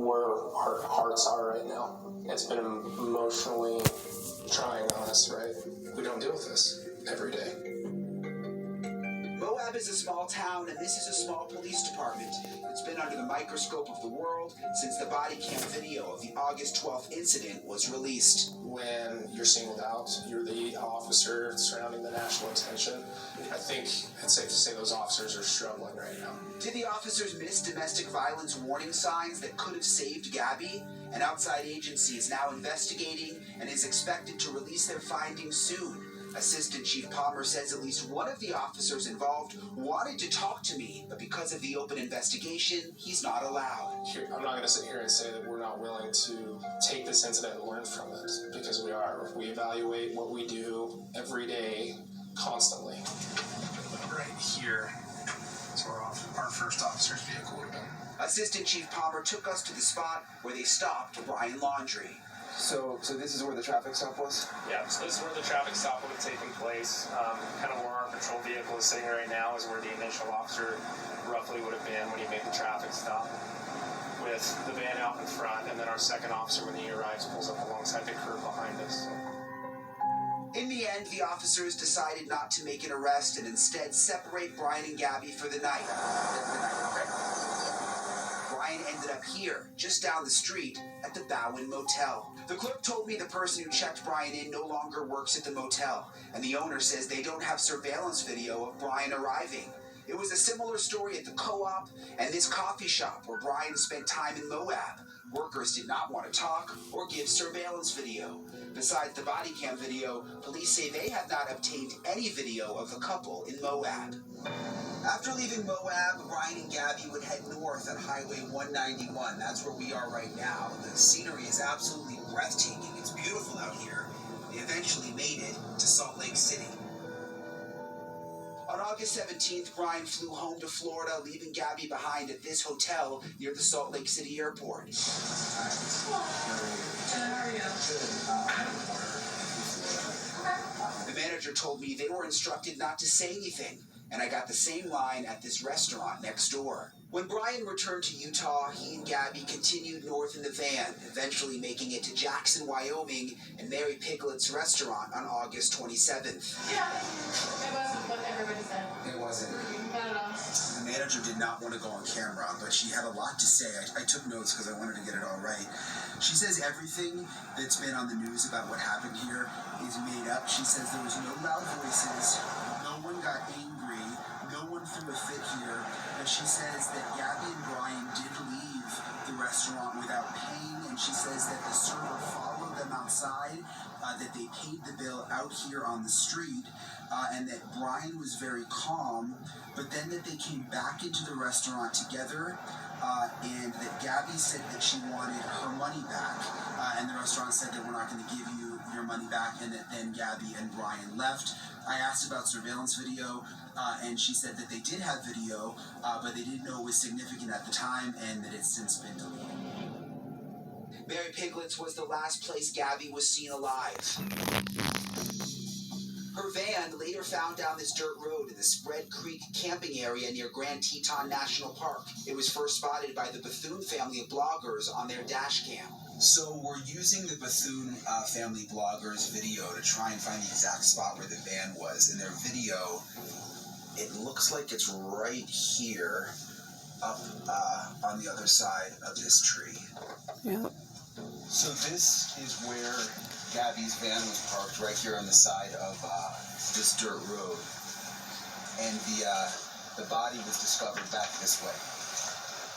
where our hearts are right now. It's been emotionally trying on us, right? We don't deal with this every day. Moab is a small town, and this is a small police department. It's been under the microscope of the world since the body cam video of the August 12th incident was released. When you're singled out, you're the officer surrounding the national attention. I think it's safe to say those officers are struggling right now. Did the officers miss domestic violence warning signs that could have saved Gabby? An outside agency is now investigating and is expected to release their findings soon. Assistant Chief Palmer says at least one of the officers involved wanted to talk to me, but because of the open investigation, he's not allowed. I'm not going to sit here and say that we're not willing to take this incident and learn from it, because we are. We evaluate what we do every day, constantly. Right here is where our first officer's vehicle would have been. Assistant Chief Palmer took us to the spot where they stopped Brian Laundrie. So this is where the traffic stop was? Yeah, so this is where the traffic stop would have taken place. Kind of where our patrol vehicle is sitting right now is where the initial officer roughly would have been when he made the traffic stop, with the van out in front, and then our second officer, when he arrives, pulls up alongside the curb behind us. In the end, the officers decided not to make an arrest and instead separate Brian and Gabby for the night. Brian ended up here, just down the street, at the Bowen Motel. The clerk told me the person who checked Brian in no longer works at the motel, and the owner says they don't have surveillance video of Brian arriving. It was a similar story at the co-op and this coffee shop where Brian spent time in Moab. Workers did not want to talk or give surveillance video. Besides the body cam video, police say they have not obtained any video of the couple in Moab. After leaving Moab, Brian and Gabby would head north on Highway 191. That's where we are right now. The scenery is absolutely breathtaking. It's beautiful out here. They eventually made it to Salt Lake City. On August 17th, Brian flew home to Florida, leaving Gabby behind at this hotel near the Salt Lake City airport. The manager told me they were instructed not to say anything, and I got the same line at this restaurant next door. When Brian returned to Utah, he and Gabby continued north in the van, eventually making it to Jackson, Wyoming, and Mary Piglet's restaurant on August 27th. Yeah, it wasn't what everybody said. It wasn't. Not at all. The manager did not want to go on camera, but she had a lot to say. I took notes because I wanted to get it all right. She says everything that's been on the news about what happened here is made up. She says there was no loud voices, no one got angry, no one threw a fit here, but she says that Gabby and Brian did leave the restaurant without paying, and she says that the server followed them outside, that they paid the bill out here on the street, and that Brian was very calm, but then that they came back into the restaurant together, and that Gabby said that she wanted her money back, and the restaurant said that we're not going to give you your money back, and that then Gabby and Brian left. I asked about surveillance video, and she said that they did have video, but they didn't know it was significant at the time, and that it's since been deleted. Mary Piglet's was the last place Gabby was seen alive. Her van later found down this dirt road in the Spread Creek camping area near Grand Teton National Park. It was first spotted by the Bethune family of bloggers on their dash cam. So we're using the Bethune family bloggers video to try and find the exact spot where the van was. In their video, it looks like it's right here, up on the other side of this tree. Yeah. So this is where Gabby's van was parked, right here on the side of this dirt road. And the body was discovered back this way.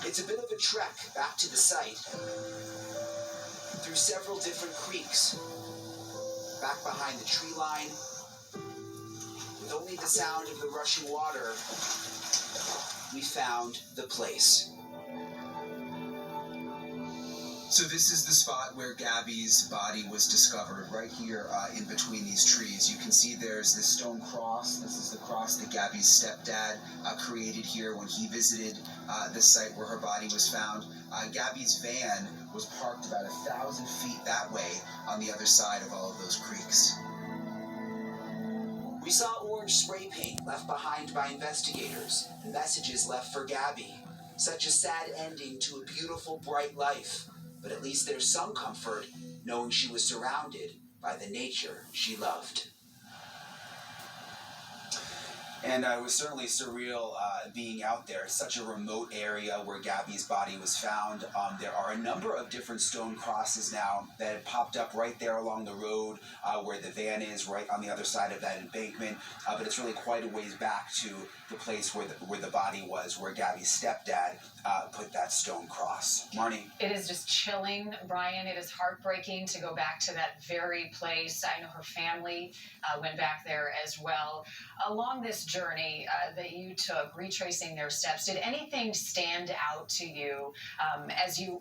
It's a bit of a trek back to the site, through several different creeks, back behind the tree line, with only the sound of the rushing water, we found the place. So this is the spot where Gabby's body was discovered, right here in between these trees. You can see there's this stone cross. This is the cross that Gabby's stepdad created here when he visited the site where her body was found. Gabby's van was parked about 1,000 feet that way on the other side of all of those creeks. We saw orange spray paint left behind by investigators and messages left for Gabby. Such a sad ending to a beautiful, bright life. But at least there's some comfort knowing she was surrounded by the nature she loved. And it was certainly surreal being out there. Such a remote area where Gabby's body was found. There are a number of different stone crosses now that had popped up right there along the road where the van is, right on the other side of that embankment. But it's really quite a ways back to the place where the body was, where Gabby's stepdad put that stone cross. Marnie? It is just chilling, Brian. It is heartbreaking to go back to that very place. I know her family went back there as well. Along this journey that you took, retracing their steps, did anything stand out to you as you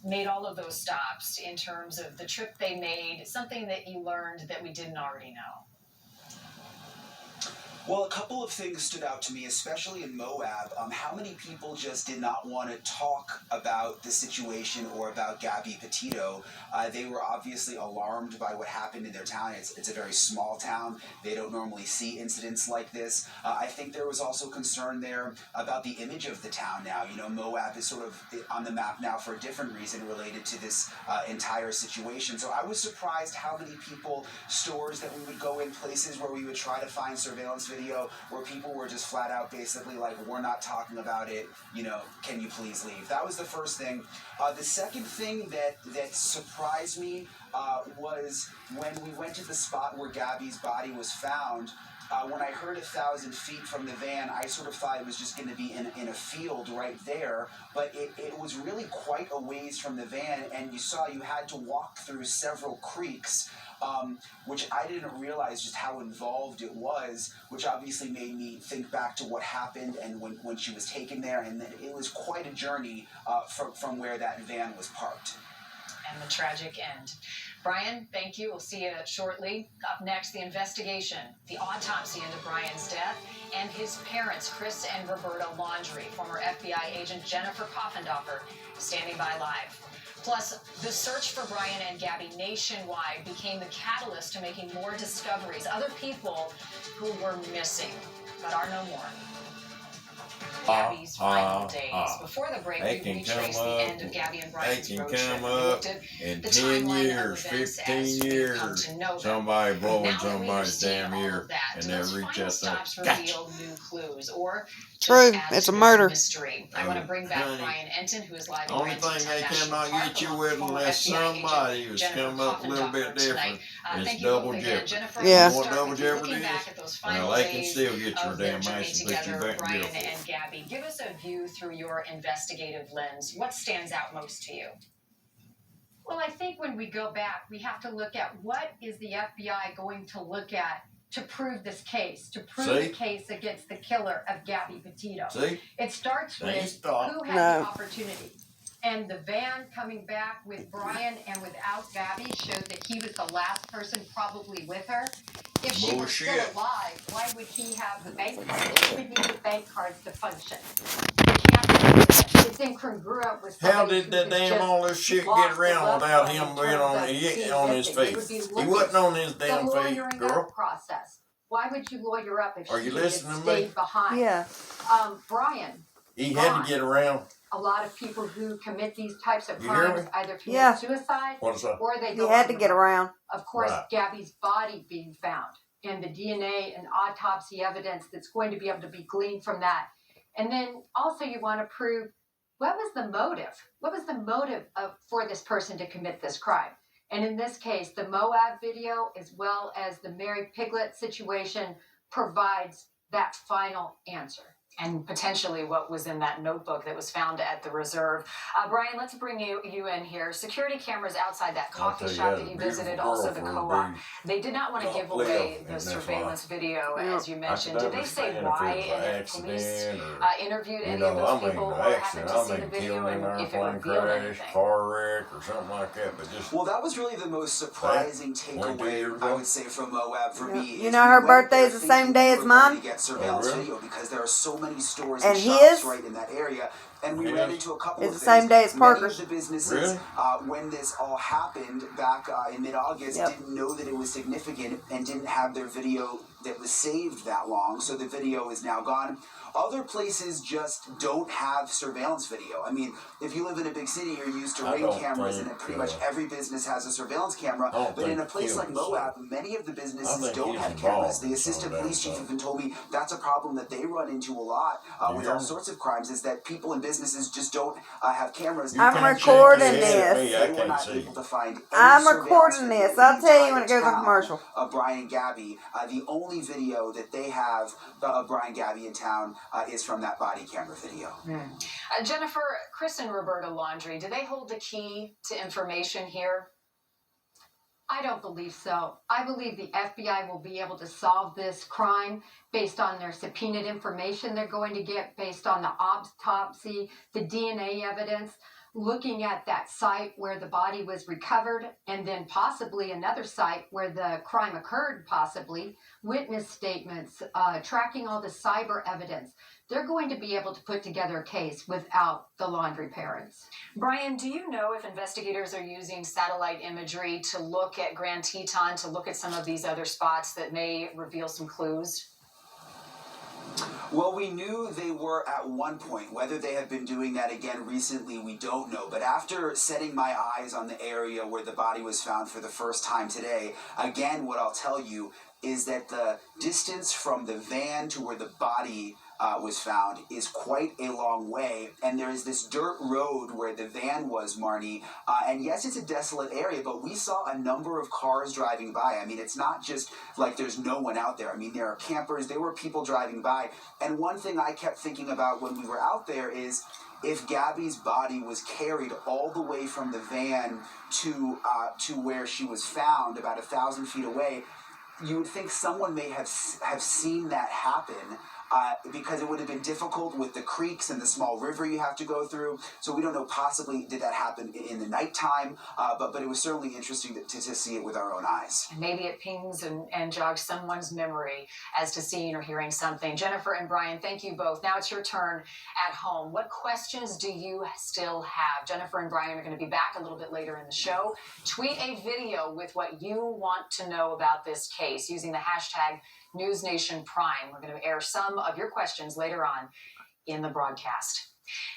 made all of those stops in terms of the trip they made, something that you learned that we didn't already know? Well, a couple of things stood out to me, especially in Moab. How many people just did not want to talk about the situation or about Gabby Petito? They were obviously alarmed by what happened in their town. It's a very small town. They don't normally see incidents like this. I think there was also concern there about the image of the town now. You know, Moab is sort of on the map now for a different reason related to this entire situation. So I was surprised how many people, stores that we would go in, places where we would try to find surveillance video, where people were just flat out basically like, we're not talking about it, you know, can you please leave? That was the first thing. The second thing that surprised me was when we went to the spot where Gabby's body was found. When I heard 1,000 feet from the van, I sort of thought it was just going to be in a field right there, but it was really quite a ways from the van, and you saw you had to walk through several creeks, which I didn't realize just how involved it was, which obviously made me think back to what happened and when she was taken there, and that it was quite a journey from where that van was parked. And the tragic end. Brian, thank you. We'll see you shortly. Up next, the investigation, the autopsy into Brian's death, and his parents, Chris and Roberta Laundrie. Former FBI agent Jennifer Coffendorfer standing by live. Plus, the search for Brian and Gabby nationwide became the catalyst to making more discoveries. Other people who were missing, but are no more. Gabby's final days. Before the break, we retraced the end of Gabby and Brian's road trip. We looked at in the 10 timeline years, of events 15 as we've years, come to know them. somebody blowing Now that we somebody's understand damn all ear, of that, and do they those reach final out stops there. reveal new clues, or True, just add it's to a this murder. mystery? I want to bring back Honey, Brian Enton, who is live in only Ransom thing they National cannot Park, get you along with former unless FBI agent somebody was Jennifer come up a little bit Coffendorfer different tonight. is Thank you double both again. jeopardy. Jennifer, Yeah. we'll What start double with you. jeopardy Looking is? back at those final Well, they can days still get your of their damn journey ass and put you together, back in Brian jail for it. and Gabby. Give us a view through your investigative lens. What stands out most to you? Well, I think when we go back, we have to look at what is the FBI going to look at to prove this case, to prove See? the case against the killer of Gabby Petito. See? It starts They ain't with stopped. who had No. the opportunity. And the van coming back with Brian and without Gabby showed that he was the last person probably with her. If she were still Bullshit. alive, why would he have the bank cards? He would need the bank cards to function. You can't do that. It's incongruent with How somebody did who that could damn just all this shit lost get the around loved without one him in being terms on, of being his missing? It feet? would be He looking wasn't on his the damn feet, lawyering girl. up process. Why would you lawyer up if Are she you had listening to me? stayed behind? Yeah. Brian, He had to get around. a lot of people who commit these types of You hear crimes me? either commit Yeah. suicide What's up? or they He go had on to the get run. around. Of course, Right. Gabby's body being found and the DNA and autopsy evidence that's going to be able to be gleaned from that. And then also you want to prove what was the motive? What was the motive for this person to commit this crime? And in this case, the Moab video as well as the Mary Piglet situation provides that final answer. And potentially what was in that notebook that was found at the reserve. Brian, let's bring you in here. Security cameras outside that coffee shop that you visited, also the co-op. They did not want to give away the surveillance video, as you mentioned. Did they say why? And the police interviewed any of those people or happened to see the video and if it revealed anything? Car wreck or something like that, but just Well, that was really the most surprising takeaway, I would say, from Moab for me. You is know we her went birthday there is the thinking same day we as were going mine? to get surveillance Oh, really? video because there are so many stores And and shops his? right in that area. And we ran into a couple It's of the same things. day as Many Parker's. of the businesses, Really? when this all happened back in mid-August, Yep. didn't know that it was significant and didn't have their video that was saved that long, so the video is now gone. Other places just don't have surveillance video. I mean, if you live in a big city, you're used to I ring don't cameras, think, and pretty much every business has a surveillance camera. I don't But in a think place like Kim Moab, was- many of the I businesses think don't he's have involved cameras. The in assistant some of that police chief stuff. even told me that's a problem that they run into a lot with Yeah. all sorts of crimes, is that people in businesses just don't have cameras. I'm can't recording shake your head at me, this. I They were can't not see. able to find any I'm surveillance recording video this. in I'll the tell you when it entire goes on town commercial. of Brian and Gabby. The only video that they have of Brian and Gabby in town is from that body camera video. Jennifer, Chris and Roberta Laundrie, do they hold the key to information here? I don't believe so. I believe the FBI will be able to solve this crime based on their subpoenaed information they're going to get, based on the autopsy, the DNA evidence, looking at that site where the body was recovered, and then possibly another site where the crime occurred, possibly, witness statements, tracking all the cyber evidence. They're going to be able to put together a case without the Laundrie parents. Brian, do you know if investigators are using satellite imagery to look at Grand Teton, to look at some of these other spots that may reveal some clues? Well, we knew they were at one point. Whether they have been doing that again recently, we don't know. But after setting my eyes on the area where the body was found for the first time today, again, what I'll tell you is that the distance from the van to where the body was found is quite a long way, and there is this dirt road where the van was, Marnie, and yes, it's a desolate area, but we saw a number of cars driving by. I mean, it's not just like there's no one out there. I mean, there are campers, there were people driving by, and one thing I kept thinking about when we were out there is if Gabby's body was carried all the way from the van to where she was found, about 1,000 feet away, you would think someone may have seen that happen, because it would have been difficult with the creeks and the small river you have to go through. So we don't know, possibly did that happen in the nighttime, but it was certainly interesting to see it with our own eyes. Maybe it pings and jogs someone's memory as to seeing or hearing something. Jennifer and Brian, thank you both. Now it's your turn at home. What questions do you still have? Jennifer and Brian are going to be back a little bit later in the show. Tweet a video with what you want to know about this case using the hashtag NewsNationPrime. We're going to air some of your questions later on in the broadcast.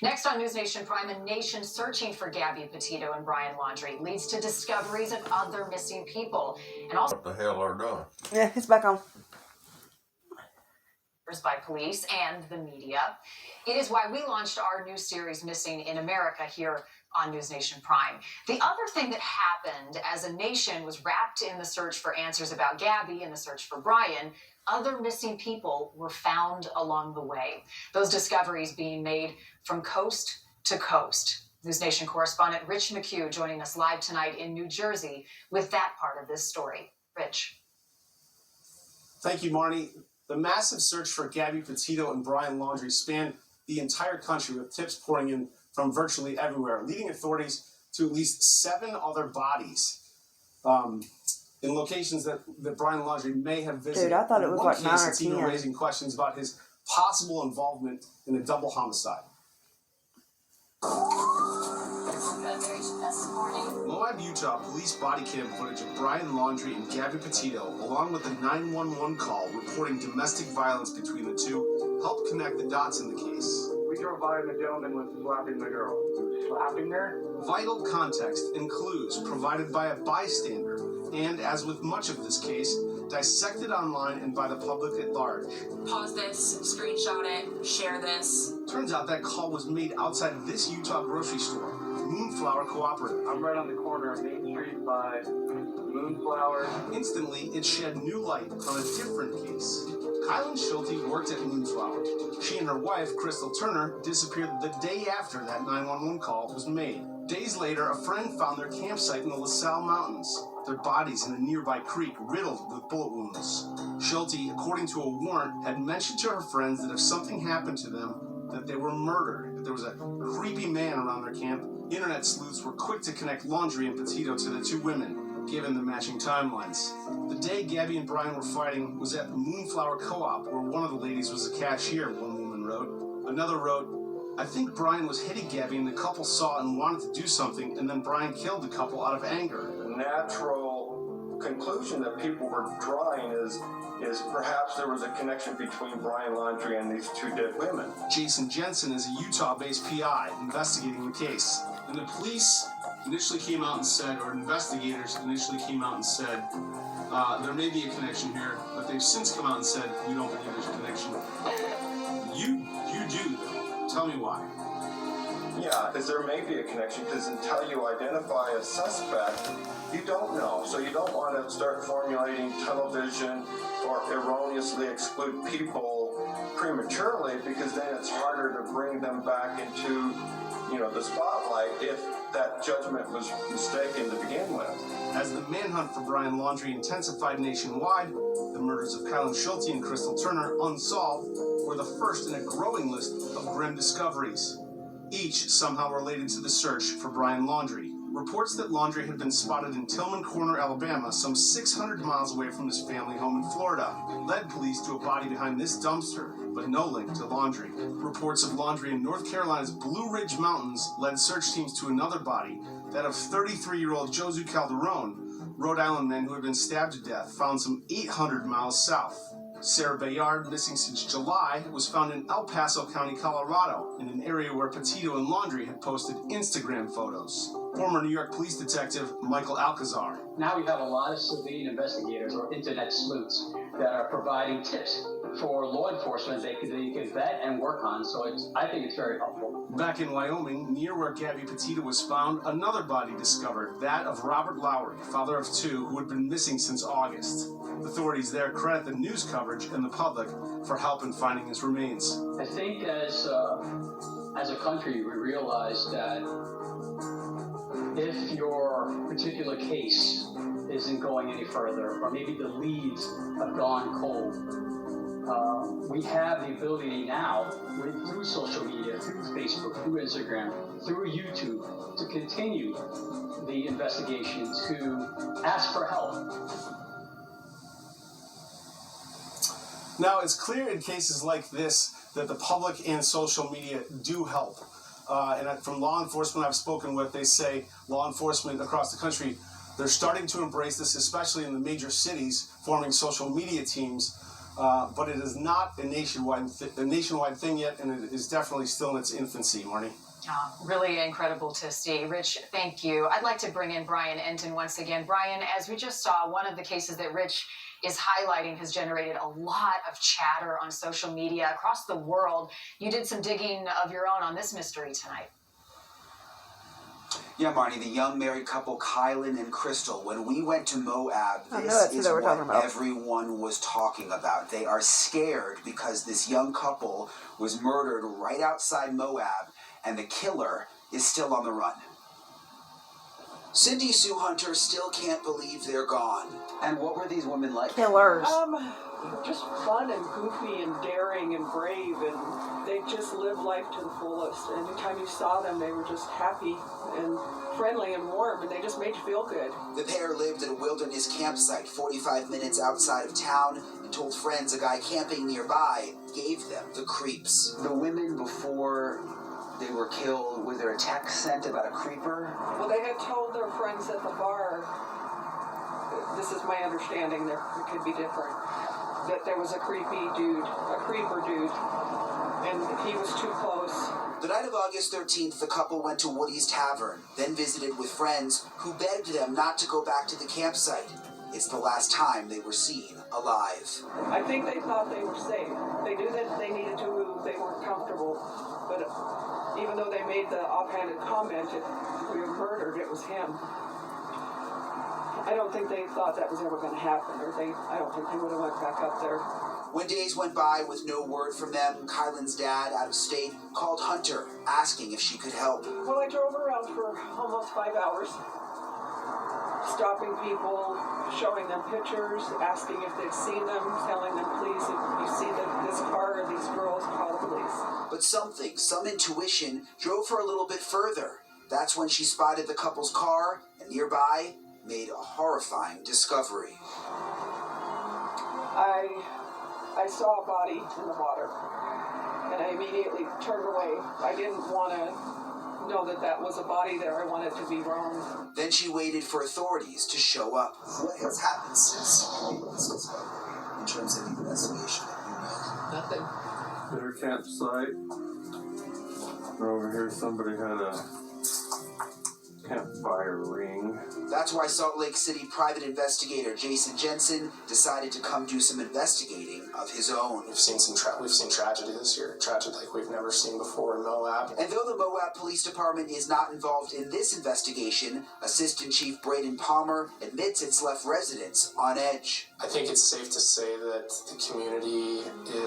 Next on News Nation Prime, a nation searching for Gabby Petito and Brian Laundrie leads to discoveries of other missing people, and also What the hell are doing? Yeah, it's back on. by police and the media. It is why we launched our new series, Missing in America, here on News Nation Prime. The other thing that happened as a nation was wrapped in the search for answers about Gabby and the search for Brian. Other missing people were found along the way. Those discoveries being made from coast to coast. News Nation correspondent Rich McHugh joining us live tonight in New Jersey with that part of this story. Rich. Thank you, Marnie. The massive search for Gabby Petito and Brian Laundrie spanned the entire country, with tips pouring in from virtually everywhere, leading authorities to at least 7 other bodies in locations that Brian Laundrie may have visited. Dude, I thought it was In one like case, 9 or it's even 10. raising questions about his possible involvement in a double homicide. Moab, Utah, police body cam footage of Brian Laundrie and Gabby Petito, along with the 911 call reporting domestic violence between the two, helped connect the dots in the case. We drove by and the gentleman was slapping the girl. Slapping her? Vital context and clues provided by a bystander, and as with much of this case, dissected online and by the public at large. Pause this, screenshot it, share this. Turns out that call was made outside of this Utah grocery store, Moonflower Cooperative. I'm right on the corner of Main Street by Moonflower. Instantly, it shed new light on a different case. Kylen Shultz worked at Moonflower. She and her wife, Crystal Turner, disappeared the day after that 911 call was made. Days later, a friend found their campsite in the LaSalle Mountains, their bodies in a nearby creek riddled with bullet wounds. Shultz, according to a warrant, had mentioned to her friends that if something happened to them, that they were murdered, that there was a creepy man around their camp. Internet sleuths were quick to connect Laundrie and Petito to the two women, given the matching timelines. The day Gabby and Brian were fighting was at the Moonflower Co-op, where one of the ladies was a cashier, one woman wrote. Another wrote, I think Brian was hitting Gabby and the couple saw it and wanted to do something, and then Brian killed the couple out of anger. The natural conclusion that people were drawing is perhaps there was a connection between Brian Laundrie and these two dead women. Jason Jensen is a Utah-based PI investigating the case. And the police initially came out and said, or investigators initially came out and said, there may be a connection here, but they've since come out and said, we don't believe there's a connection. You do, though. Tell me why. Yeah, because there may be a connection, because until you identify a suspect, you don't know. So you don't want to start formulating tunnel vision or erroneously exclude people prematurely, because then it's harder to bring them back into, the spotlight if that judgment was mistaken to begin with. As the manhunt for Brian Laundrie intensified nationwide, the murders of Kylen Shultz and Crystal Turner, unsolved, were the first in a growing list of grim discoveries, each somehow related to the search for Brian Laundrie. Reports that Laundrie had been spotted in Tillman Corner, Alabama, some 600 miles away from his family home in Florida, led police to a body behind this dumpster, but no link to Laundrie. Reports of Laundrie in North Carolina's Blue Ridge Mountains led search teams to another body, that of 33-year-old Josie Calderone, Rhode Island man who had been stabbed to death, found some 800 miles south. Sarah Bayard, missing since July, was found in El Paso County, Colorado, in an area where Petito and Laundrie had posted Instagram photos. Former New York police detective Michael Alcazar. Now we have a lot of civilian investigators or internet sleuths that are providing tips for law enforcement they can vet and work on, so I think it's very helpful. Back in Wyoming, near where Gabby Petito was found, another body discovered, that of Robert Lowery, father of two, who had been missing since August. Authorities there credit the news coverage and the public for help in finding his remains. I think as a country, we realize that if your particular case isn't going any further, or maybe the leads have gone cold, we have the ability now, through social media, through Facebook, through Instagram, through YouTube, to continue the investigation, to ask for help. Now, it's clear in cases like this that the public and social media do help. And from law enforcement I've spoken with, they say law enforcement across the country, they're starting to embrace this, especially in the major cities, forming social media teams. But it is not a nationwide thing yet, and it is definitely still in its infancy, Marnie. Really incredible to see. Rich, thank you. I'd like to bring in Brian Enton once again. Brian, as we just saw, one of the cases that Rich is highlighting has generated a lot of chatter on social media across the world. You did some digging of your own on this mystery tonight. Yeah, Marnie, the young married couple Kylen and Crystal. When we went to Moab, this is what everyone was talking about. They are scared because this young couple was murdered right outside Moab, and the killer is still on the run. Cindy Sue Hunter still can't believe they're gone. And what were these women like? Killers. Just fun and goofy and daring and brave, and they just lived life to the fullest. Anytime you saw them, they were just happy and friendly and warm, and they just made you feel good. The pair lived at a wilderness campsite 45 minutes outside of town and told friends a guy camping nearby gave them the creeps. The women, before they were killed, was there a text sent about a creeper? Well, they had told their friends at the bar, this is my understanding, it could be different, that there was a creeper dude, and he was too close. The night of August 13th, the couple went to Woody's Tavern, then visited with friends who begged them not to go back to the campsite. It's the last time they were seen alive. I think they thought they were safe. They knew that they needed to move, they weren't comfortable, but even though they made the offhanded comment, if we were murdered, it was him. I don't think they thought that was ever going to happen, I don't think they would have went back up there. When days went by with no word from them, Kylen's dad, out of state, called Hunter, asking if she could help. Well, I drove around for almost 5 hours, stopping people, showing them pictures, asking if they'd seen them, telling them, please, if you see this car or these girls, call the police. But some intuition, drove her a little bit further. That's when she spotted the couple's car, and nearby, made a horrifying discovery. I saw a body in the water, and I immediately turned away. I didn't want to know that that was a body there. I wanted to be wrong. Then she waited for authorities to show up. What has happened since you made this discovery in terms of the investigation that you made? Nothing. At her campsite. Over here, somebody had a campfire ring. That's why Salt Lake City private investigator Jason Jensen decided to come do some investigating of his own. We've seen tragedy this year, tragedy like we've never seen before in Moab. And though the Moab Police Department is not involved in this investigation, Assistant Chief Braden Palmer admits it's left residents on edge. I think it's safe to say that the community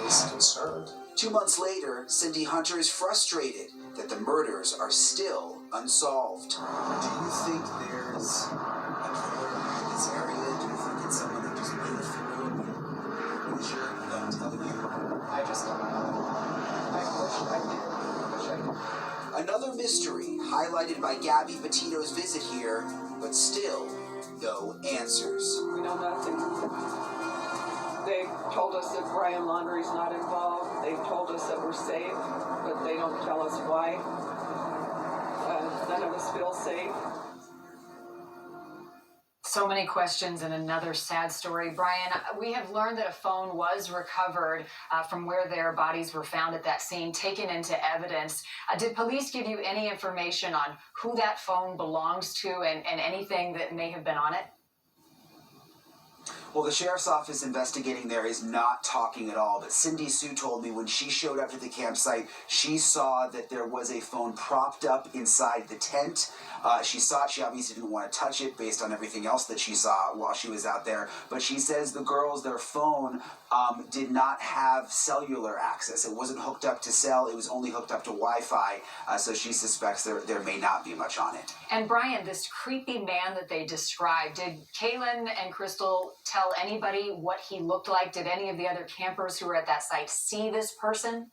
is concerned. 2 months later, Cindy Hunter is frustrated that the murders are still unsolved. Do you think there's a killer in this area? Do you think it's someone who just moved through? Is your gut telling you? I just don't know. I wish I did. Another mystery highlighted by Gabby Petito's visit here, but still no answers. We know nothing. They've told us that Brian Laundrie's not involved. They've told us that we're safe, but they don't tell us why. None of us feel safe. So many questions and another sad story. Brian, we have learned that a phone was recovered from where their bodies were found at that scene, taken into evidence. Did police give you any information on who that phone belongs to and anything that may have been on it? Well, the sheriff's office investigating there is not talking at all, but Cindy Sue told me when she showed up to the campsite, she saw that there was a phone propped up inside the tent. She saw it. She obviously didn't want to touch it based on everything else that she saw while she was out there. But she says the girls, their phone did not have cellular access. It wasn't hooked up to cell. It was only hooked up to Wi-Fi. So she suspects there may not be much on it. And Brian, this creepy man that they described, did Kylen and Crystal tell anybody what he looked like? Did any of the other campers who were at that site see this person?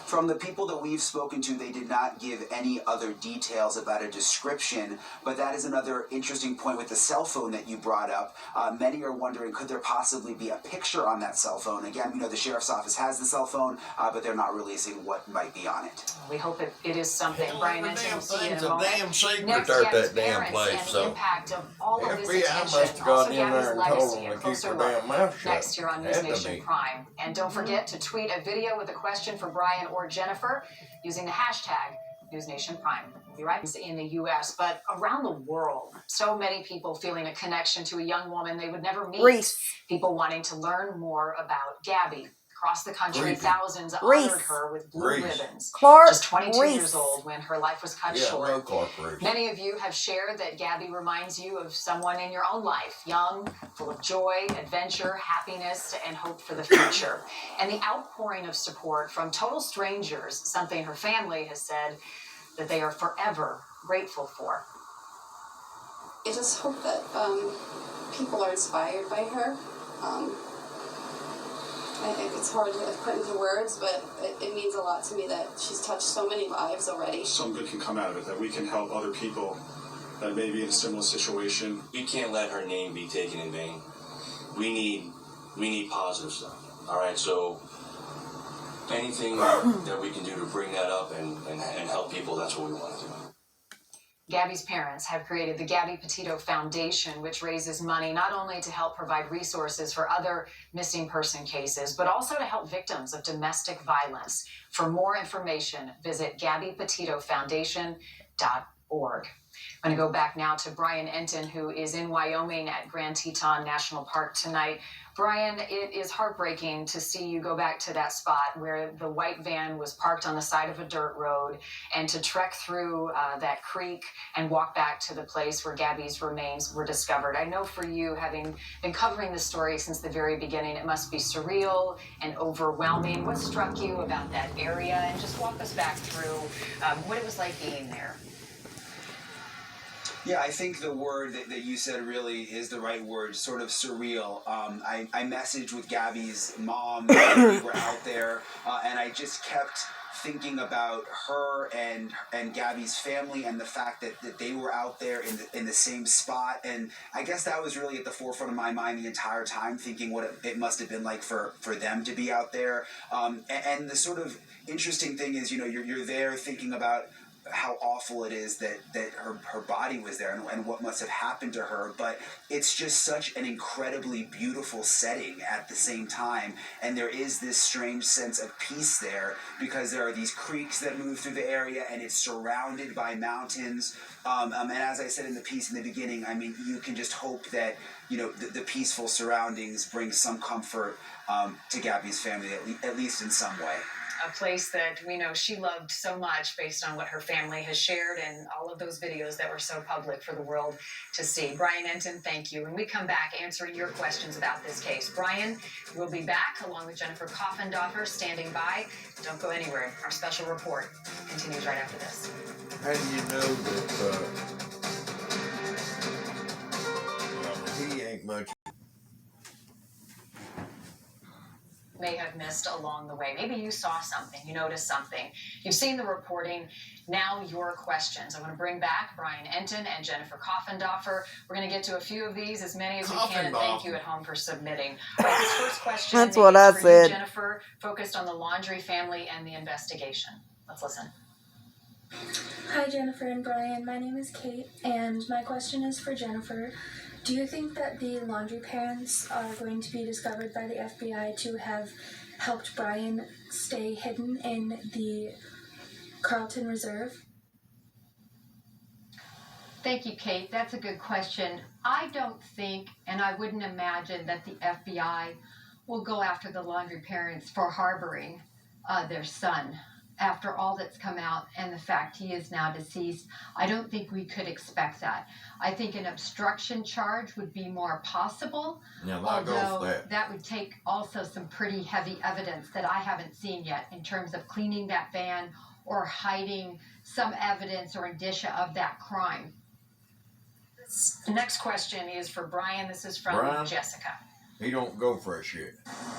From the people that we've spoken to, they did not give any other details about a description, but that is another interesting point with the cell phone that you brought up. Many are wondering, could there possibly be a picture on that cell phone? Again, we know the sheriff's office has the cell phone, but they're not releasing what might be on it. We hope it is something. Brian, The and damn we'll see you in thing's a a moment. damn secret Next, there at Gabby's that damn parents place, and the so impact of all of this FBI attention. must have Also, gone in there Gabby's and told legacy, them a to keep closer their look damn mouth shut. next year on News Had to Nation be. Prime. And don't forget to tweet a video with a question for Brian or Jennifer using the hashtag NewsNationPrime. Be right in the U.S., but around the world, so many people feeling a connection to a young woman they would never meet. Reese. People wanting to learn more about Gabby. Across the country, Creepy. thousands Reese. honored her with blue Reese. ribbons. Clark Just 22 Reese. years old when her life was cut Yeah, short. no Clark Reese. Many of you have shared that Gabby reminds you of someone in your own life, young, full of joy, adventure, happiness, and hope for the future. And the outpouring of support from total strangers, something her family has said that they are forever grateful for. I just hope that people are inspired by her. It's hard to put into words, but it means a lot to me that she's touched so many lives already. Some good can come out of it, that we can help other people that may be in a similar situation. We can't let her name be taken in vain. We need positive stuff. All right, so anything that we can do to bring that up and help people, that's what we want to do. Gabby's parents have created the Gabby Petito Foundation, which raises money not only to help provide resources for other missing person cases, but also to help victims of domestic violence. For more information, visit GabbyPetitoFoundation.org. I'm going to go back now to Brian Enton, who is in Wyoming at Grand Teton National Park tonight. Brian, it is heartbreaking to see you go back to that spot where the white van was parked on the side of a dirt road and to trek through that creek and walk back to the place where Gabby's remains were discovered. I know for you, having been covering the story since the very beginning, it must be surreal and overwhelming. What struck you about that area? And just walk us back through what it was like being there. Yeah, I think the word that you said really is the right word, sort of surreal. I messaged with Gabby's mom when we were out there, and I just kept thinking about her and Gabby's family and the fact that they were out there in the same spot. And I guess that was really at the forefront of my mind the entire time, thinking what it must have been like for them to be out there. And the sort of interesting thing is, you're there thinking about how awful it is that her body was there and what must have happened to her, but it's just such an incredibly beautiful setting at the same time, and there is this strange sense of peace there because there are these creeks that move through the area and it's surrounded by mountains, and as I said in the piece in the beginning, I mean, you can just hope that the peaceful surroundings bring some comfort to Gabby's family, at least in some way. A place that we know she loved so much based on what her family has shared and all of those videos that were so public for the world to see. Brian Enton, thank you. When we come back answering your questions about this case, Brian will be back along with Jennifer Coffendorfer standing by. Don't go anywhere. Our special report continues right after this. How do you know that he ain't much? May have missed along the way. Maybe you saw something, you noticed something. You've seen the reporting. Now your questions. I want to bring back Brian Enton and Jennifer Coffendorfer. We're going to get to a few of these, as many as we can, and thank you at home for submitting. All right, this first question That's what I for said. you, Jennifer, focused on the Laundrie family and the investigation. Let's listen. Hi, Jennifer and Brian. My name is Kate, and my question is for Jennifer. Do you think that the Laundrie parents are going to be discovered by the FBI to have helped Brian stay hidden in the Carlton Reserve? Thank you, Kate. That's a good question. I don't think, and I wouldn't imagine, that the FBI will go after the Laundrie parents for harboring their son. After all that's come out and the fact he is now deceased, I don't think we could expect that. I think an obstruction charge would be more possible, although that would take also some pretty heavy evidence that I haven't seen yet in terms of cleaning that van or hiding some evidence or indicia of that crime. The next question is for Brian. This is from Jessica. He don't go for a shit.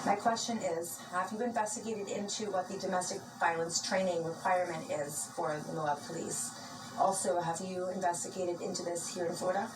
My question is, have you investigated into what the domestic violence training requirement is for the Moab police? Also, have you investigated into this here in Florida?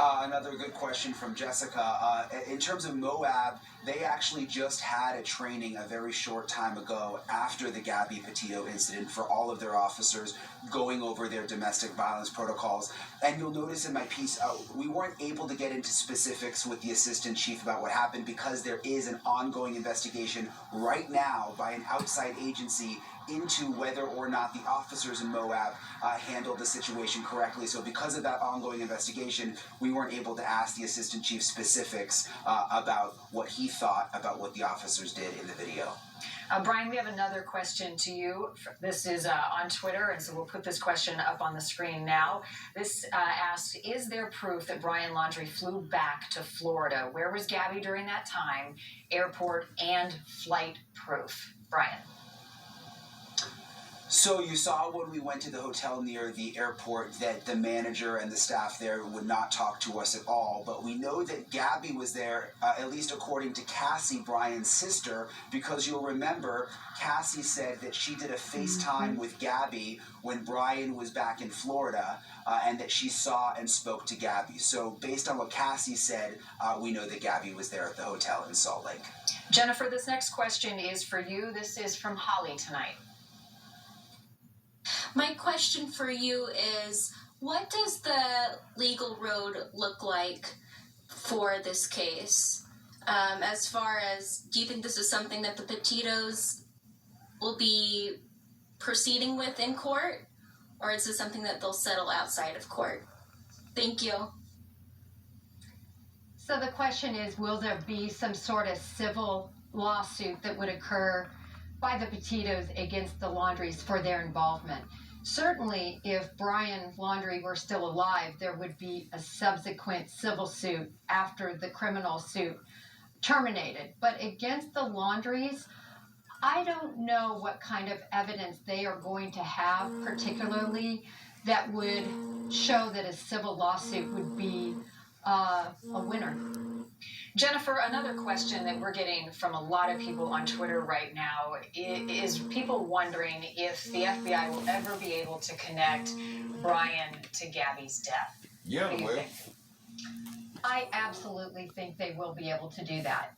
Another good question from Jessica. In terms of Moab, they actually just had a training a very short time ago after the Gabby Petito incident for all of their officers, going over their domestic violence protocols. And you'll notice in my piece, we weren't able to get into specifics with the assistant chief about what happened because there is an ongoing investigation right now by an outside agency into whether or not the officers in Moab handled the situation correctly. So because of that ongoing investigation, we weren't able to ask the assistant chief specifics about what he thought about what the officers did in the video. Brian, we have another question to you. This is on Twitter, and so we'll put this question up on the screen now. This asks, is there proof that Brian Laundrie flew back to Florida? Where was Gabby during that time? Airport and flight proof. Brian. So you saw when we went to the hotel near the airport that the manager and the staff there would not talk to us at all. But we know that Gabby was there, at least according to Cassie, Brian's sister, because you'll remember Cassie said that she did a FaceTime with Gabby when Brian was back in Florida, and that she saw and spoke to Gabby. So based on what Cassie said, we know that Gabby was there at the hotel in Salt Lake. Jennifer, this next question is for you. This is from Holly tonight. My question for you is, what does the legal road look like for this case? As far as, do you think this is something that the Petitos will be proceeding with in court? Or is this something that they'll settle outside of court? Thank you. So the question is, will there be some sort of civil lawsuit that would occur by the Petitos against the Laundries for their involvement? Certainly, if Brian Laundrie were still alive, there would be a subsequent civil suit after the criminal suit terminated. But against the Laundries, I don't know what kind of evidence they are going to have, particularly that would show that a civil lawsuit would be a winner. Jennifer, another question that we're getting from a lot of people on Twitter right now is people wondering if the FBI will ever be able to connect Brian to Gabby's death. Yeah, What do you well. think? I absolutely think they will be able to do that.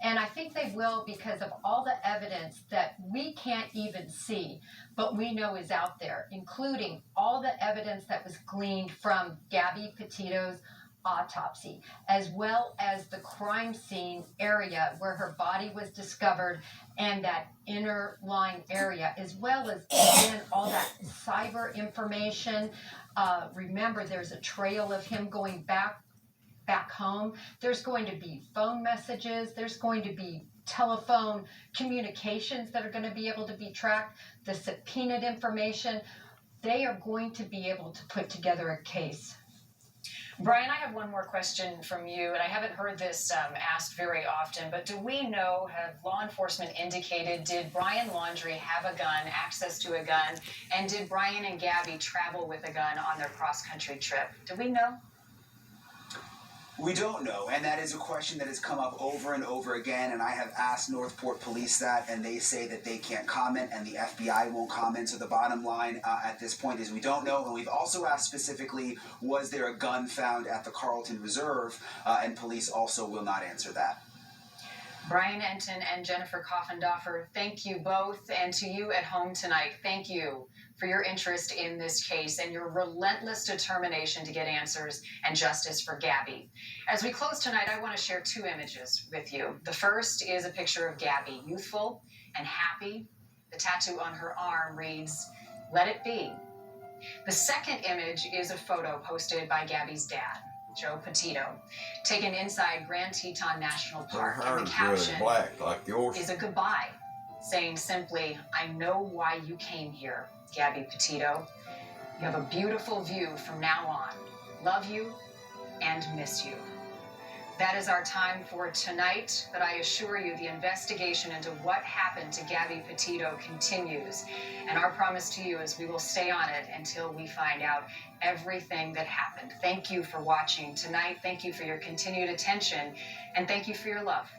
And I think they will because of all the evidence that we can't even see, but we know is out there, including all the evidence that was gleaned from Gabby Petito's autopsy, as well as the crime scene area where her body was discovered and that inner line area, as well as, again, all that cyber information. Remember, there's a trail of him going back home. There's going to be phone messages. There's going to be telephone communications that are going to be able to be tracked. The subpoenaed information. They are going to be able to put together a case. Brian, I have one more question from you, and I haven't heard this asked very often, but do we know, have law enforcement indicated, did Brian Laundrie have a gun, access to a gun, and did Brian and Gabby travel with a gun on their cross-country trip? Do we know? We don't know, and that is a question that has come up over and over again, and I have asked Northport Police that, and they say that they can't comment, and the FBI won't comment. So the bottom line at this point is we don't know, and we've also asked specifically, was there a gun found at the Carlton Reserve, and police also will not answer that. Brian Enton and Jennifer Coffendoffer, thank you both, and to you at home tonight, thank you for your interest in this case and your relentless determination to get answers and justice for Gabby. As we close tonight, I want to share two images with you. The first is a picture of Gabby, youthful and happy. The tattoo on her arm reads, "Let it be." The second image is a photo posted by Gabby's dad, Joe Petito, taken inside Grand Teton National Park. And the caption black like yours is a goodbye, saying simply, "I know why you came here, Gabby Petito. You have a beautiful view from now on. Love you and miss you." That is our time for tonight, but I assure you the investigation into what happened to Gabby Petito continues. And our promise to you is we will stay on it until we find out everything that happened. Thank you for watching tonight. Thank you for your continued attention. And thank you for your love.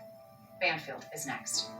Banfield is next.